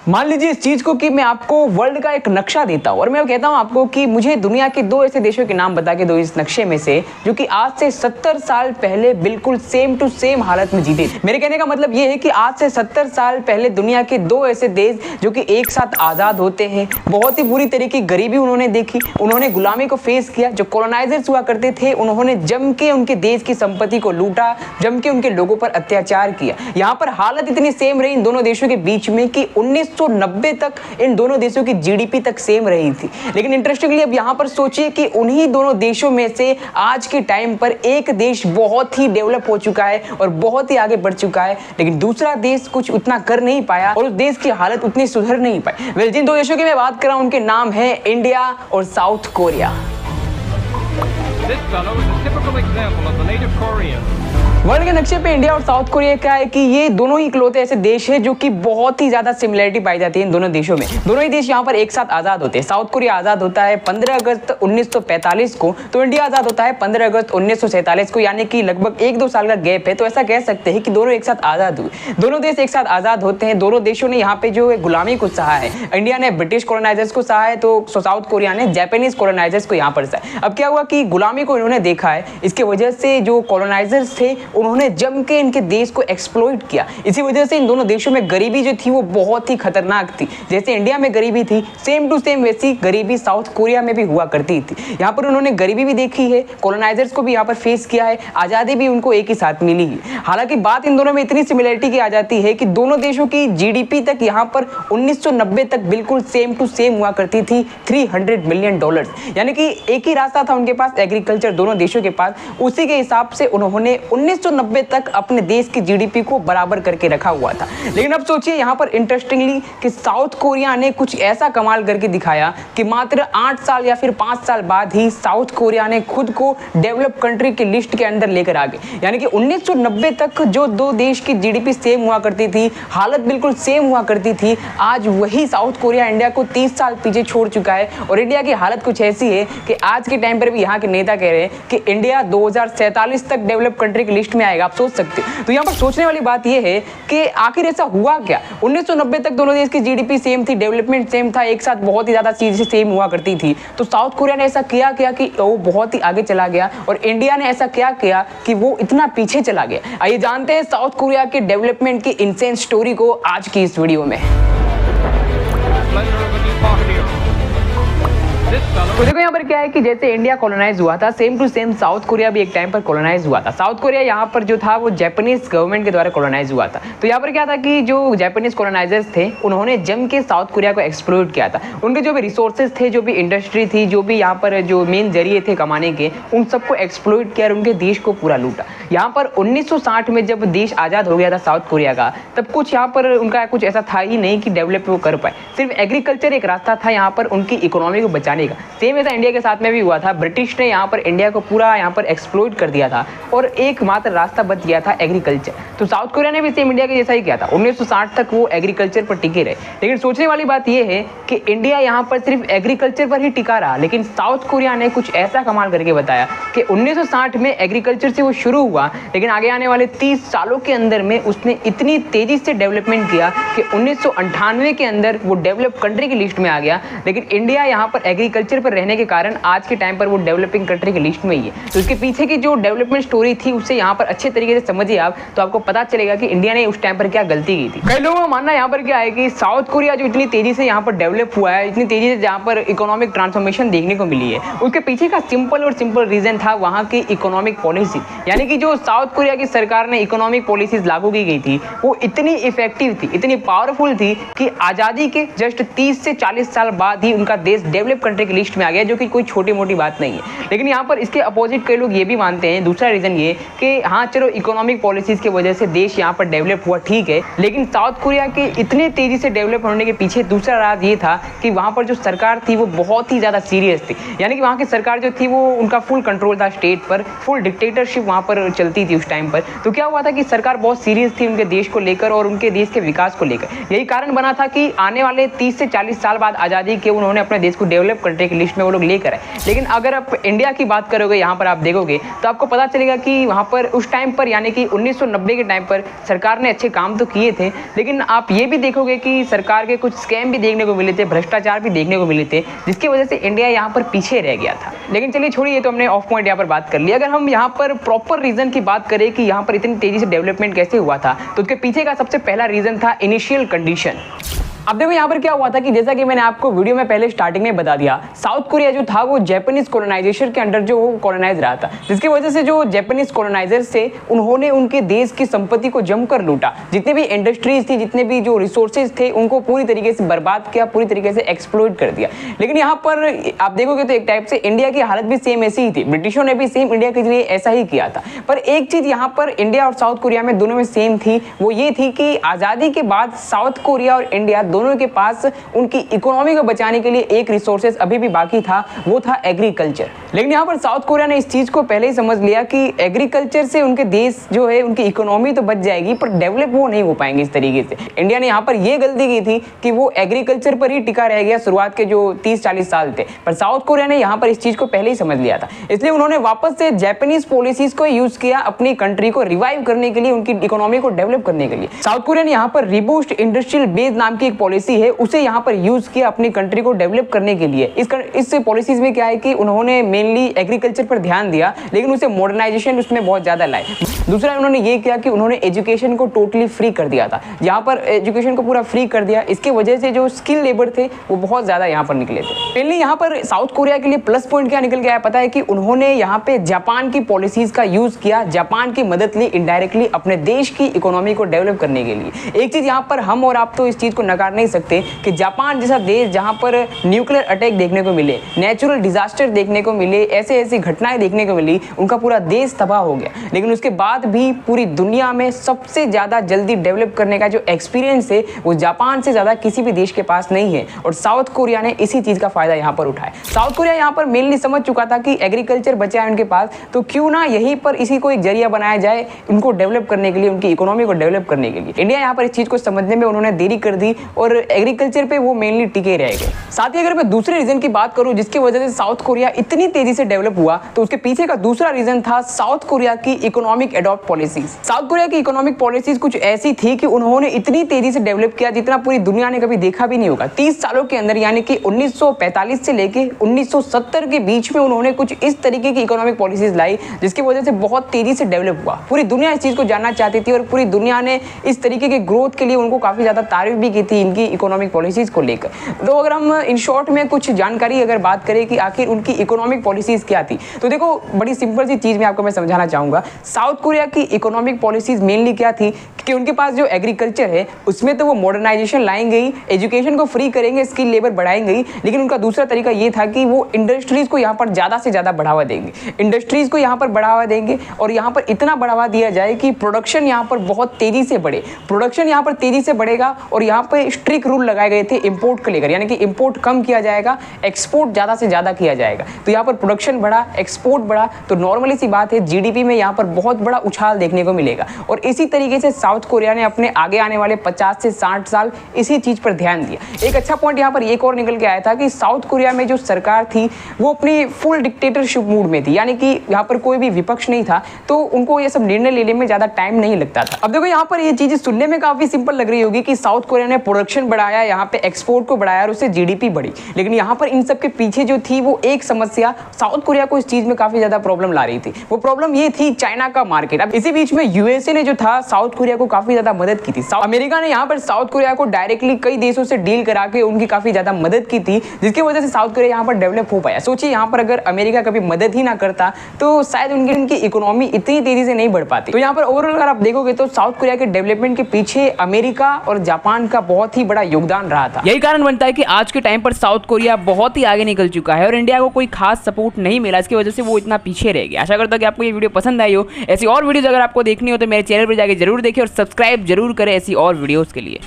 मान लीजिए इस चीज को कि मैं आपको वर्ल्ड का एक नक्शा देता हूं और मैं कहता हूं आपको कि मुझे दुनिया के 2 ऐसे देशों के नाम बता के दो इस नक्शे में से जो कि आज से 70 साल पहले बिल्कुल सेम टू सेम हालत में जीते। मेरे कहने का मतलब ये है कि आज से 70 साल पहले दुनिया के 2 ऐसे देश जो कि एक साथ आजाद होते हैं। बहुत ही बुरी तरीके की गरीबी उन्होंने देखी, उन्होंने गुलामी को फेस किया। जो कॉलोनाइजर्स हुआ करते थे उन्होंने जम के उनके देश की संपत्ति को लूटा, जम के उनके लोगों पर अत्याचार किया। यहाँ पर हालत इतनी सेम रही इन दोनों देशों के बीच में कि 1990 तक इन दोनों देशों की जीडीपी तक सेम रही थी। लेकिन इंटरेस्टिंगली अब यहाँ पर सोचिए कि उन्हीं दोनों देशों में से आज के टाइम पर एक देश बहुत ही डेवलप हो चुका है और बहुत ही आगे बढ़ चुका है, लेकिन दूसरा देश कुछ उतना कर नहीं पाया और उस देश की हालत उतनी सुधर नहीं पाई। जिन 2 देशों की मैं बात कर रहा हूं उनके नाम है इंडिया और साउथ कोरिया। वर्ल्ड के नक्शे पे इंडिया और साउथ कोरिया क्या है कि ये दोनों ही इकलौते ऐसे देश हैं जो कि बहुत ही ज्यादा सिमिलरिटी पाई जाती है इन दोनों देशों में। दोनों ही देश यहाँ पर एक साथ आजाद होते हैं। साउथ कोरिया आजाद होता है 15 अगस्त 1945 को, तो इंडिया आजाद होता है 15 अगस्त 1947 को, यानी कि लगभग 1-2 साल का गैप है। तो ऐसा कह सकते हैं कि दोनों एक साथ आजाद हुए। दोनों देश एक साथ आजाद होते हैं। दोनों देशों ने यहाँ पे जो गुलामी को सहा है। इंडिया ने ब्रिटिश कॉलोनाइजर्स को सहा है तो साउथ कोरिया ने जापानीज कॉलोनाइजर्स को यहाँ पर सहा। अब क्या हुआ कि गुलामी को इन्होंने देखा है, इसके वजह से जो कॉलोनाइजर्स थे उन्होंने जम के इनके देश को एक्सप्लॉइट किया। इसी वजह से इन दोनों देशों में गरीबी जो थी वो बहुत ही खतरनाक थी। जैसे इंडिया में गरीबी थी सेम टू सेम वैसी गरीबी साउथ कोरिया में भी हुआ करती थी। यहाँ पर उन्होंने गरीबी भी देखी है, कॉलोनाइजर्स को भी यहाँ पर फेस किया है, आज़ादी भी उनको एक ही साथ मिली है। हालांकि बात इन दोनों में इतनी सिमिलरिटी की आ जाती है कि दोनों देशों की जीडीपी तक यहाँ पर 1990 तक बिल्कुल सेम टू सेम हुआ करती थी, $300 मिलियन। यानी कि एक ही रास्ता था उनके पास, एग्रीकल्चर दोनों देशों के पास। उसी के हिसाब से उन्होंने 1990 तक अपने देश की जीडीपी को बराबर करके रखा हुआ था। लेकिन अब सोचिए यहाँ पर इंटरेस्टिंगली कि साउथ कोरिया ने कुछ ऐसा कमाल करके दिखाया कि मात्र 8 साल या फिर 5 साल बाद ही साउथ कोरिया ने खुद को डेवलप कंट्री की लिस्ट के अंदर लेकर आ गए। यानी कि 1990 तक जो 2 देश की जीडीपी सेम हुआ करती थी, हालत बिल्कुल सेम हुआ करती थी, आज वही साउथ कोरिया इंडिया को 30 साल पीछे छोड़ चुका है। और इंडिया की हालत कुछ ऐसी है कि आज के टाइम पर भी यहाँ के नेता कह रहे हैं कि इंडिया 2047 तक डेवलप कंट्री की लिस्ट में आएगा। आप सोच सकते हो। तो यहाँ पर सोचने वाली बात यह है कि आखिर ऐसा हुआ क्या। 1990 तक दोनों देश की जीडीपी सेम थी, डेवलपमेंट सेम था, एक साथ बहुत ही ज्यादा चीजें सेम हुआ करती थी। तो साउथ कोरिया ने ऐसा किया कि वो बहुत ही आगे चला गया और इंडिया ने ऐसा क्या किया कि वो इतना पीछे चला गया। आइए जानते हैं साउथ कोरिया के डेवलपमेंट की इंसेंट स्टोरी को आज की इस वीडियो में। तो देखो यहाँ पर क्या है कि जैसे इंडिया कॉलोनाइज हुआ था same to same South Korea भी एक टाइम पर कॉलोनाइज हुआ था। साउथ कोरिया यहाँ पर जो था वो जापानीज गवर्नमेंट के द्वारा कॉलोनाइज हुआ था। तो यहाँ पर क्या था कि जो जापानीज कॉलोनाइजर्स थे उन्होंने जम के साउथ कोरिया को एक्सप्लोइट किया था। उनके जो भी रिसोर्सेज थे, जो भी इंडस्ट्री थी, जो भी यहाँ पर जो मेन जरिए थे कमाने के, उन सबको एक्सप्लोइट किया और उनके देश को पूरा लूटा। यहाँ पर 1960 में जब देश आज़ाद हो गया था साउथ कोरिया का, तब कुछ यहाँ पर उनका कुछ ऐसा था ही नहीं कि डेवलप वो कर पाए। सिर्फ एग्रीकल्चर एक रास्ता था यहाँ पर उनकी इकोनॉमी को बचाने का। सेम ऐसा इंडिया के साथ में भी हुआ था। ब्रिटिश ने यहाँ पर इंडिया को पूरा यहाँ पर एक्सप्लोइट कर दिया था और एकमात्र रास्ता बच गया था एग्रीकल्चर। तो साउथ कोरिया ने भी सेम इंडिया के जैसा ही किया था। 1960 तक वो एग्रीकल्चर पर टिके रहे। लेकिन सोचने वाली बात यह है कि इंडिया यहाँ पर सिर्फ एग्रीकल्चर पर ही टिका रहा, लेकिन साउथ कोरिया ने कुछ ऐसा कमाल करके बताया कि 1960 में एग्रीकल्चर से वो शुरू हुआ, लेकिन आगे आने वाले 30 सालों के अंदर में उसने इतनी तेजी से डेवलपमेंट किया कि 1998 के अंदर वो डेवलप कंट्री की लिस्ट में आ गया। लेकिन इंडिया यहाँ पर एग्रीकल्चर पर रहने के कारण आज के टाइम पर वो डेवलपिंग कंट्री की लिस्ट में ही है। तो इसके पीछे की जो डेवलपमेंट स्टोरी थी उससे यहाँ पर अच्छे तरीके से समझिए आप, तो आपको पता चलेगा कि इंडिया ने उस टाइम पर क्या गलती की थी। कई लोगों का मानना यहाँ पर क्या है कि साउथ कोरिया जो इतनी तेजी से यहाँ पर डेवलप हुआ है, इतनी तेजी से जहाँ पर इकोनॉमिक ट्रांसफॉर्मेशन देखने को मिली है, उसके पीछे का सिंपल रीजन था वहाँ की इकोनॉमिक पॉलिसी। यानी कि जो साउथ कोरिया की सरकार ने इकोनॉमिक पॉलिसीज लागू की गई थी वो इतनी इफेक्टिव थी, इतनी पावरफुल थी कि आज़ादी के जस्ट 30 से 40 साल बाद ही उनका देश डेवलप कंट्री की लिस्ट में आ गया, जो कि कोई छोटी मोटी बात नहीं है। लेकिन यहाँ पर इसके अपोजिट कई लोग ये भी मानते हैं, दूसरा रीजन ये कि हाँ चलो इकोनॉमिक पॉलिसीज की वजह से देश यहाँ पर डेवलप हुआ, ठीक है, लेकिन साउथ कोरिया के इतने तेजी से डेवलप होने के पीछे दूसरा राज ये था कि वहाँ पर जो सरकार थी वो बहुत ही ज़्यादा सीरियस थी। यानी कि वहाँ की सरकार जो थी वो उनका फुल कंट्रोल था स्टेट पर, फुल डिक्टेटरशिप वहाँ पर चलती थी उस टाइम पर। तो क्या हुआ था कि सरकार बहुत सीरियस थी उनके देश को लेकर और उनके देश के विकास को लेकर। यही कारण बना था कि आने वाले 30 से 40 साल बाद आज़ादी के उन्होंने अपने देश को डेवलप कंट्री की लिस्ट में वो लोग लेकर आए। लेकिन अगर आप इंडिया की बात करोगे यहाँ पर आप देखोगे तो आपको पता चलेगा कि वहाँ पर उस टाइम पर यानी कि 1990 के टाइम पर सरकार ने अच्छे काम तो किए थे, लेकिन आप ये भी देखोगे कि सरकार के कुछ स्कैम भी देखने को मिले थे, भ्रष्टाचार भी देखने को मिले थे, जिसकी वजह से इंडिया यहाँ पर पीछे रह गया था। लेकिन चलिए छोड़िए, तो हमने ऑफ पॉइंट यहाँ पर बात कर ली। अगर हम यहाँ पर प्रॉपर रीजन की बात करें कि यहाँ पर इतनी तेजी से डेवलपमेंट कैसे हुआ था, तो उसके पीछे का सबसे पहला रीजन था इनिशियल कंडीशन। अब देखो यहाँ पर क्या हुआ था कि जैसा कि मैंने आपको वीडियो में पहले स्टार्टिंग में बता दिया, साउथ कोरिया जो था वो जापानीज कॉलोनाइजेशन के अंडर जो वो कॉलोनाइज रहा था, जिसकी वजह से जो जापानीज कॉलोनाइजर्स थे उन्होंने उनके देश की संपत्ति को जमकर लूटा। जितने भी इंडस्ट्रीज थी, जितने भी जो रिसोर्सेज थे, उनको पूरी तरीके से बर्बाद किया, पूरी तरीके से एक्सप्लॉइट कर दिया। लेकिन यहाँ पर आप देखोगे तो एक टाइप से इंडिया की हालत भी सेम ऐसी ही थी। ब्रिटिशों ने भी सेम इंडिया के लिए ऐसा ही किया था। पर एक चीज यहाँ पर इंडिया और साउथ कोरिया में दोनों में सेम थी, वो ये थी कि आजादी के बाद साउथ कोरिया और इंडिया दोनों के पास उनकी इकोनॉमी को बचाने के लिए एक रिसोर्सेज अभी भी बाकी था, वो था एग्रीकल्चर। लेकिन यहाँ पर साउथ कोरिया ने इस चीज को पहले ही समझ लिया कि एग्रीकल्चर से उनके देश जो है, उनकी इकोनॉमी तो बच जाएगी पर डेवलप वो नहीं हो पाएंगे इस तरीके से। इंडिया ने यहाँ पर ये गलती की थी कि वो एग्रीकल्चर पर ही टिका रह गया शुरुआत के जो 30-40 साल थे, पर साउथ कोरिया ने यहाँ पर इस चीज को पहले ही समझ लिया था। इसलिए उन्होंने वापस से जापानीज पॉलिसीज को यूज किया अपनी कंट्री को रिवाइव करने के लिए, उनकी इकोनॉमी को डेवलप करने के लिए। साउथ कोरिया ने यहाँ पर रिबूस्ट इंडस्ट्रियल बेस नाम की एक पॉलिसी है, उसे यहाँ पर यूज किया अपनी कंट्री को डेवलप करने के लिए। इस पॉलिसीज में क्या है कि उन्होंने मेनली एग्रीकल्चर पर ध्यान दिया, लेकिन उसे मॉडर्नाइजेशन उसमें बहुत ज्यादा लाए। दूसरा उन्होंने ये किया कि उन्होंने एजुकेशन को टोटली फ्री कर दिया था। यहाँ पर एजुकेशन को पूरा फ्री कर दिया, इसके वजह से जो स्किल लेबर थे वो बहुत ज्यादा यहाँ पर निकले थे। मेनली यहाँ पर साउथ कोरिया के लिए प्लस पॉइंट क्या निकल गया पता है कि उन्होंने यहाँ पे जापान की पॉलिसीज का यूज किया, जापान की मदद ली इनडायरेक्टली अपने देश की इकोनॉमी को डेवलप करने के लिए। एक चीज यहाँ पर हम और आप तो इस चीज को नकार नहीं सकते कि जापान जैसा देश जहां पर न्यूक्लियर अटैक देखने को मिले, नेचुरल डिजास्टर देखने को मिले, ऐसी घटनाएं देखने को मिली, उनका पूरा देश तबाह हो गया, लेकिन उसके बाद भी पूरी दुनिया में सबसे ज्यादा जल्दी डेवलप करने का जो एक्सपीरियंस है वो जापान से ज्यादा किसी भी देश के पास नहीं है। और साउथ कोरिया ने इसी चीज का फायदा यहाँ पर उठाया। साउथ कोरिया यहाँ पर मेनली समझ चुका था कि एग्रीकल्चर बचा है उनके पास, तो क्यों ना यहीं पर इसी को एक जरिया बनाया जाए उनको डेवलप करने के लिए, उनकी इकोनॉमी को डेवलप करने के लिए। इंडिया यहाँ पर इस चीज को समझने में उन्होंने देरी कर दी और एग्रीकल्चर पे वो मेनली टिके रह गए। साथ ही अगर मैं दूसरे रीजन की बात करूं जिसकी वजह से साउथ कोरिया इतनी तेजी से डेवलप हुआ, तो उसके पीछे का दूसरा रीजन था साउथ कोरिया की economic adopt policies. South Korea की इकोनॉमिक पॉलिसीज कुछ ऐसी थी कि उन्होंने इतनी तेजी से डेवलप किया जितना पूरी दुनिया ने कभी देखा भी नहीं होगा। 30 सालों के अंदर यानी कि 1945 से लेके 1970 के बीच में उन्होंने कुछ इस तरीके की इकोनॉमिक पॉलिसीज लाई जिसकी वजह से बहुत तेजी से डेवलप हुआ। पूरी दुनिया इस चीज को जानना चाहती थी और पूरी दुनिया ने इस तरीके के ग्रोथ के लिए उनको काफी ज्यादा तारीफ भी की थी इनकी इकोनॉमिक पॉलिसीज को लेकर। तो अगर हम इन शॉर्ट में कुछ जानकारी अगर बात करें कि आखिर उनकी इकोनॉमिक पॉलिसीज क्या थी, तो देखो बड़ी सिंपल सी चीज में आपको मैं समझाना चाहूंगा। साउथ कोरिया की इकोनॉमिक पॉलिसीज मेनली क्या थी कि उनके पास जो एग्रीकल्चर है उसमें तो वो मॉडर्नाइजेशन लाएंगे ही, एजुकेशन को फ्री करेंगे, स्किल लेबर बढ़ाएंगे ही, लेकिन उनका दूसरा तरीका ये था कि वो इंडस्ट्रीज को यहाँ पर ज्यादा से ज्यादा बढ़ावा देंगे, इंडस्ट्रीज को यहाँ पर बढ़ावा देंगे और यहाँ पर इतना बढ़ावा दिया जाए कि प्रोडक्शन यहाँ पर बहुत तेजी से बढ़े। प्रोडक्शन यहाँ पर तेजी से बढ़ेगा और यहाँ पर स्ट्रिक्ट रूल लगाए गए थे इंपोर्ट को लेकर, यानी कि इंपोर्ट कम किया जाएगा, एक्सपोर्ट ज्यादा से ज्यादा किया जाएगा। तो यहाँ पर प्रोडक्शन बढ़ा, एक्सपोर्ट बढ़ा, तो नॉर्मली सी बात है जीडीपी में यहाँ पर बहुत बड़ा उछाल देखने को मिलेगा। और इसी तरीके से साउथ कोरिया ने अपने आगे आने वाले 50 से 60 साल इसी चीज पर ध्यान दिया। एक अच्छा पॉइंट यहाँ पर एक और निकल के आया था कि साउथ कोरिया में जो सरकार थी वो अपनी फुल डिक्टेटरशिप मूड में थी, यानी कि यहाँ पर कोई भी विपक्ष नहीं था, तो उनको ये सब निर्णय लेने में ज्यादा टाइम नहीं लगता था। अब देखो यहाँ पर ये चीजें सुनने में काफी सिंपल लग रही होगी कि साउथ कोरिया ने प्रोडक्शन बढ़ाया, यहाँ पे एक्सपोर्ट को बढ़ाया और उससे जीडीपी बढ़ी, लेकिन यहाँ पर इन सब के पीछे जो थी वो एक समस्या साउथ कोरिया को इस चीज में काफी ज्यादा प्रॉब्लम ला रही थी। वो प्रॉब्लम ये थी चाइना का मार्केट। अब इसी बीच में यूएसए ने जो था साउथ कोरिया को काफी ज्यादा मदद की थी। अमेरिका ने यहाँ पर साउथ कोरिया को डायरेक्टली कई देशों से डील करा के उनकी काफी ज्यादा मदद की थी, जिसकी वजह से साउथ कोरिया यहाँ पर डेवलप हो पाया। सोचिए यहाँ पर अगर अमेरिका कभी मदद ही ना करता तो शायद उनकी इकोनॉमी इतनी तेजी से नहीं बढ़ पाती। तो यहाँ पर ओवरऑल अगर आप देखोगे तो साउथ कोरिया के डेवलपमेंट के पीछे अमेरिका और जापान का बहुत ही बड़ा योगदान रहा था। यही कारण बनता है कि आज के टाइम पर साउथ कोरिया बहुत ही आगे निकल चुका है और इंडिया को कोई खास सपोर्ट नहीं मिला, इसकी वजह से वो इतना पीछे रह गया। आशा करता हूं कि आपको ये वीडियो पसंद आई हो। ऐसी और वीडियोस अगर आपको देखनी हो तो मेरे चैनल पर जाकर जरूर देखिए और सब्सक्राइब जरूर करें ऐसी और वीडियोस के लिए।